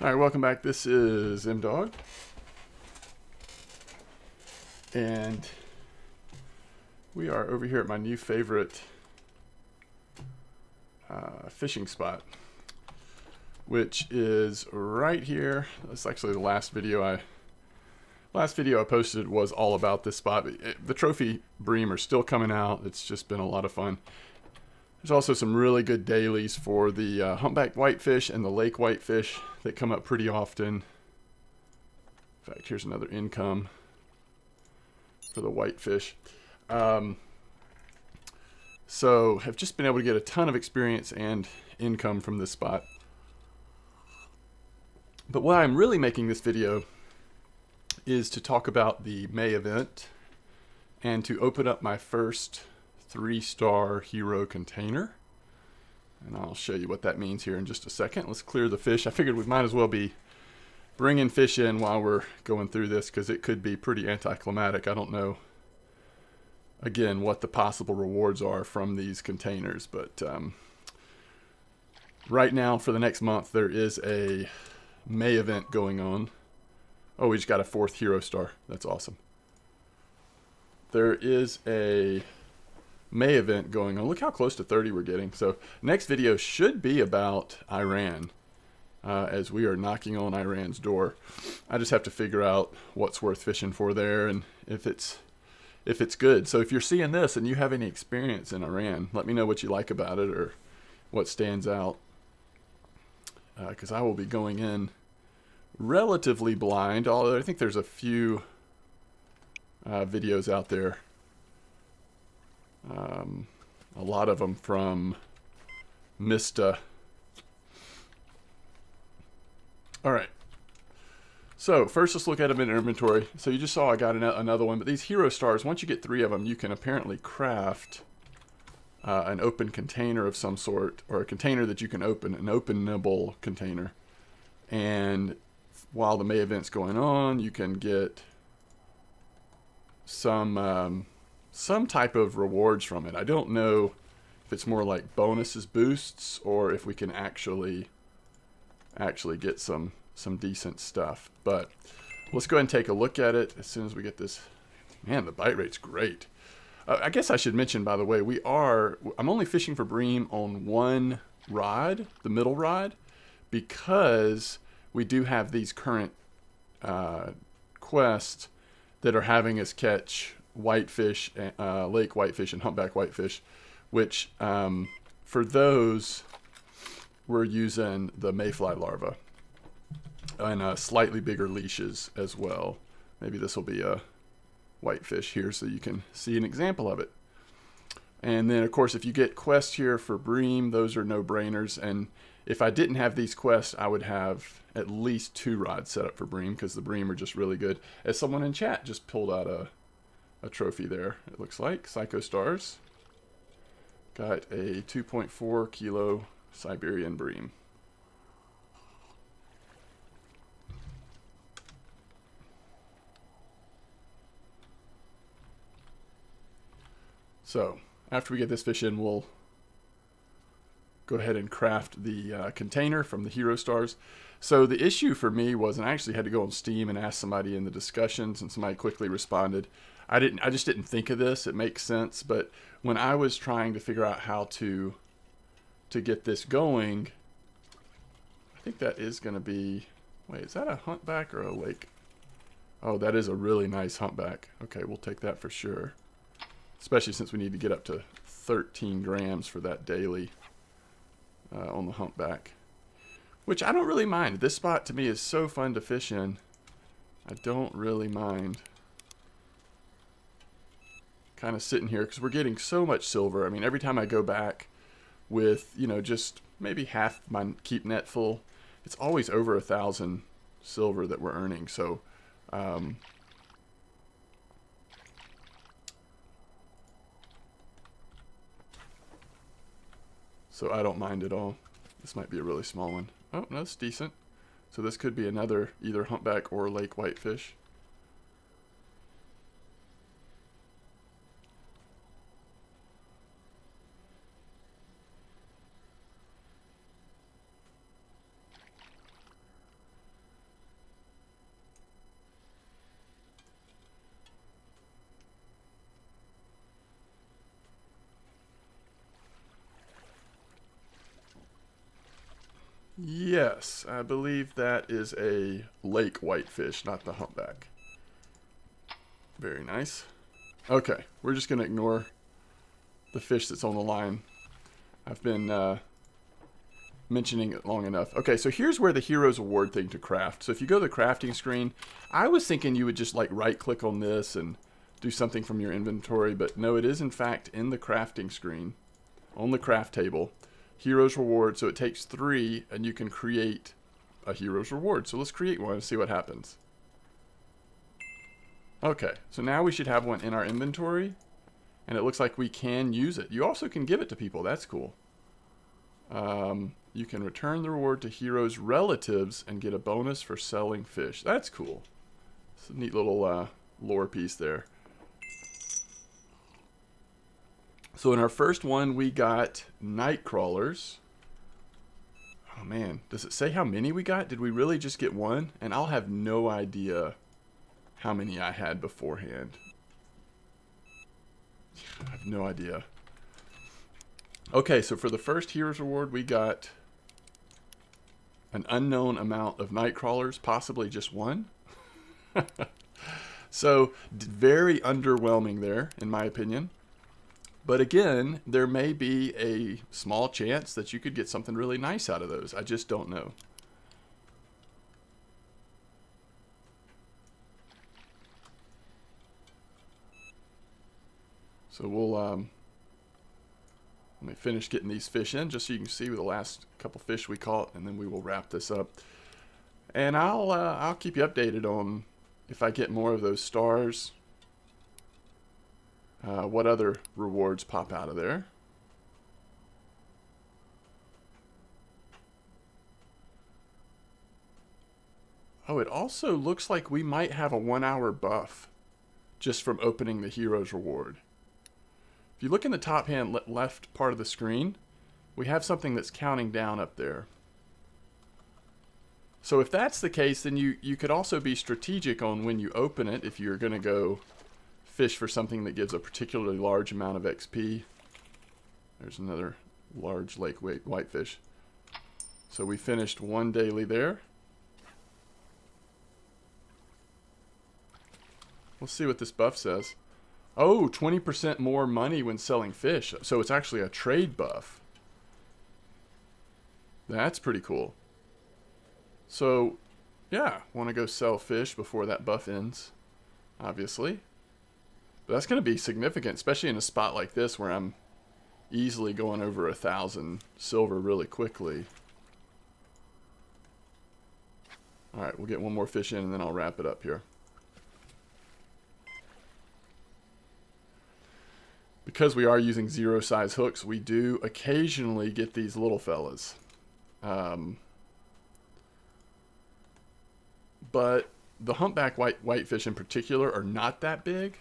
All right, welcome back. This is M-Dog, and we are over here at my new favorite fishing spot, which is right here. That's actually the last video I posted was all about this spot. The trophy bream are still coming out. It's just been a lot of fun. There's also some really good dailies for the humpback whitefish and the lake whitefish that come up pretty often. In fact, here's another income for the whitefish. So have just been able to get a ton of experience and income from this spot. But why I'm really making this video is to talk about the May event and to open up my first 3-star hero container. And I'll show you what that means here in just a second. Let's clear the fish. I figured we might as well be bringing fish in while we're going through this because it could be pretty anticlimactic. I don't know, again, what the possible rewards are from these containers. But right now, for the next month, there is a May event going on. Oh, we just got a 4th hero star. That's awesome. There is a May event going on. Look how close to 30 we're getting. So next video should be about Iran, as we are knocking on Iran's door. I just have to figure out what's worth fishing for there and if it's good. So if you're seeing this and you have any experience in Iran, let me know what you like about it or what stands out, because I will be going in relatively blind, although I think there's a few videos out there. A lot of them from Mista. All right. So first, let's look at them in inventory. So you just saw I got another one, but these hero stars, once you get 3 of them, you can apparently craft an open container of some sort, or a container that you can open, an openable container. And while the May event's going on, you can get some type of rewards from it. I don't know if it's more like bonuses, boosts, or if we can actually get some decent stuff. But let's go ahead and take a look at it as soon as we get this. Man, the bite rate's great. I guess I should mention, by the way, I'm only fishing for bream on one rod, the middle rod, because we do have these current quests that are having us catch whitefish, lake whitefish and humpback whitefish, which for those we're using the mayfly larva and slightly bigger leashes as well. Maybe this will be a whitefish here so you can see an example of it. And then of course if you get quests here for bream, those are no-brainers. And if I didn't have these quests, I would have at least 2 rods set up for bream because the bream are just really good. As someone in chat just pulled out a trophy there, it looks like. Psycho Stars got a 2.4 kilo Siberian bream. So after we get this fish in, we'll go ahead and craft the container from the hero stars. So the issue for me was, and I actually had to go on Steam and ask somebody in the discussions, and somebody quickly responded. I just didn't think of this. It makes sense, but when I was trying to figure out how to get this going, I think that is going to be, wait, is that a humpback or a lake? Oh, that is a really nice humpback. Okay, we'll take that for sure. Especially since we need to get up to 13 grams for that daily on the humpback. Which I don't really mind. This spot to me is so fun to fish in. I don't really mind kind of sitting here because we're getting so much silver. I mean, every time I go back with, you know, just maybe half my keep net full, it's always over 1,000 silver that we're earning. So so I don't mind at all. This might be a really small one. Oh, no, that's decent. So this could be another either humpback or lake whitefish. Yes, I believe that is a lake whitefish, not the humpback. Very nice. Okay, we're just going to ignore the fish that's on the line. I've been mentioning it long enough. Okay, so here's where the Heroes Award thing to craft. So if you go to the crafting screen, I was thinking you would just like right click on this and do something from your inventory, but no, it is in fact in the crafting screen on the craft table. Heroes Reward, so it takes 3 and you can create a Heroes Reward. So let's create one and see what happens. Okay, so now we should have one in our inventory and it looks like we can use it. You also can give it to people, that's cool. You can return the reward to heroes' relatives and get a bonus for selling fish. That's cool. It's a neat little lore piece there. So in our first one, we got night crawlers. Oh man, does it say how many we got? Did we really just get one? And I'll have no idea how many I had beforehand. I have no idea. Okay, so for the first Heroes Reward, we got an unknown amount of night crawlers, possibly just one. So, very underwhelming there, in my opinion. But again, there may be a small chance that you could get something really nice out of those. I just don't know. So we'll let me finish getting these fish in just so you can see the last couple fish we caught, and then we will wrap this up. And I'll keep you updated on if I get more of those stars. What other rewards pop out of there? Oh, it also looks like we might have a 1-hour buff just from opening the Heroes Reward. If you look in the top hand left part of the screen, we have something that's counting down up there. So if that's the case, then you could also be strategic on when you open it if you're going to go fish for something that gives a particularly large amount of XP. There's another large lake whitefish. So we finished one daily there. Let's see what this buff says. Oh, 20% more money when selling fish. So it's actually a trade buff. That's pretty cool. So, yeah, want to go sell fish before that buff ends, obviously. But that's going to be significant, especially in a spot like this where I'm easily going over 1,000 silver really quickly. Alright, we'll get one more fish in and then I'll wrap it up here. Because we are using 0 size hooks, we do occasionally get these little fellas. But the humpback whitefish in particular are not that big.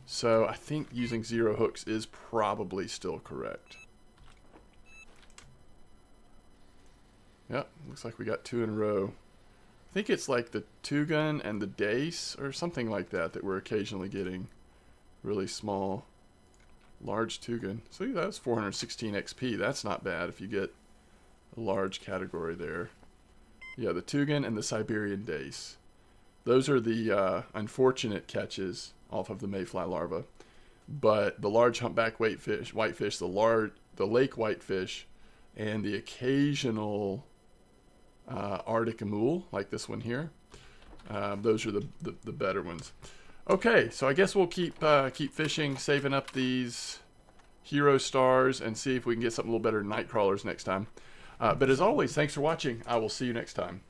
So I think using 0 hooks is probably still correct. Yep, looks like we got 2 in a row. I think it's like the two-gun and the dace or something like that that we're occasionally getting. Really small. Large two-gun. See, that's 416 XP. That's not bad if you get a large category there. Yeah, the two-gun and the Siberian dace. Those are the unfortunate catches off of the mayfly larva. But the large humpback whitefish, the lake whitefish, and the occasional Arctic amul, like this one here, those are the better ones. Okay, so I guess we'll keep fishing, saving up these hero stars, and see if we can get something a little better than night crawlers next time. But as always, thanks for watching. I will see you next time.